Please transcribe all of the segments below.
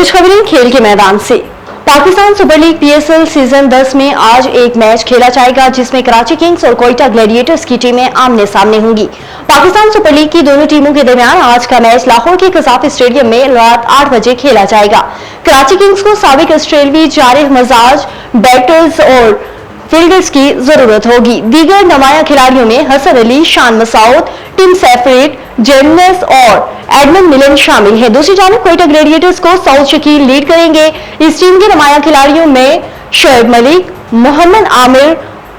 कुछ खबरें खेल के मैदान से। Pakistan super league PSL season 10 में आज एक मैच खेला जाएगा जिसमें कराची किंग्स और कोयटा ग्लैडिएटर्स की टीमें आमने सामने होंगी। पाकिस्तान सुपर लीग की दोनों टीमों के दरमियान आज का मैच लाहौर के कसाफी स्टेडियम में रात 8 बजे खेला जाएगा। कराची किंग्स को साबिक ऑस्ट्रेलवी जारिह मजाज बैटर्स और फील्डर्स की जरूरत होगी। दीगर नुमाया खिलाड़ियों में हसन अली, शान मसाउद, टिम सेफरेट, जेमनेस और एडमंड मिलन शामिल हैं। दूसरी जानिब कोयटा ग्लैडिएटर्स को सऊद शकील लीड करेंगे। इस टीम के नुमाया खिलाड़ियों में शोएब मलिक, मोहम्मद आमिर,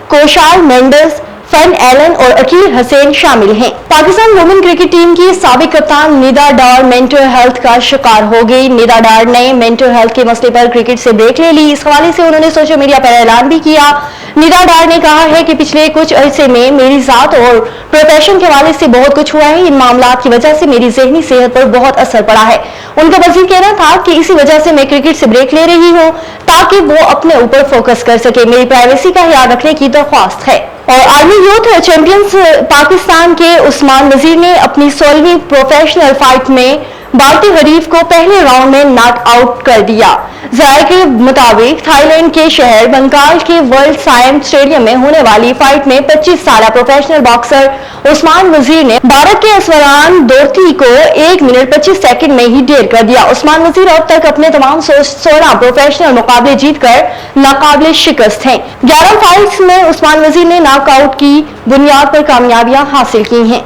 कोशाल मेंडस, फन एलन और अकील हसैन शामिल हैं। पाकिस्तान वुमेन क्रिकेट टीम की साबिक कप्तान निदा डार मेंटल हेल्थ का शिकार हो गई। निदा डार ने मेंटल हेल्थ के मसले पर क्रिकेट से ब्रेक ले ली। इस हवाले से उन्होंने सोशल मीडिया पर ऐलान भी किया। निदा डार ने कहा है कि पिछले कुछ अरसे में मेरी जात और प्रोफेशन के हवाले से बहुत कुछ हुआ है। इन मामलात की वजह से मेरी ज़हनी सेहत पर बहुत असर पड़ा है। उनका मज़ीद कहना था कि इसी वजह से मैं क्रिकेट से ब्रेक ले रही हूँ ताकि वो अपने ऊपर फोकस कर सके। मेरी प्राइवेसी का ख्याल रखने की दरख्वास्त है। और आर्मी यूथ चैंपियंस पाकिस्तान के उस्मान वजीर ने अपनी 16वीं प्रोफेशनल फाइट में भारतीय हरीफ को पहले राउंड में नॉक आउट कर दिया। ज़राए के मुताबिक थाईलैंड के शहर बंगाल के वर्ल्ड साइम स्टेडियम में होने वाली फाइट में 25 साल प्रोफेशनल बॉक्सर उस्मान वजीर ने भारत के असवरान दोर्ती को 1 मिनट 25 सेकंड में ही ढेर कर दिया। उस्मान वजीर अब तक अपने तमाम 16 प्रोफेशनल मुकाबले जीतकर नाकाबिले शिकस्त हैं। 11 फाइट्स में उस्मान वजीर ने नॉकआउट की बुनियाद पर कामयाबियां हासिल की हैं।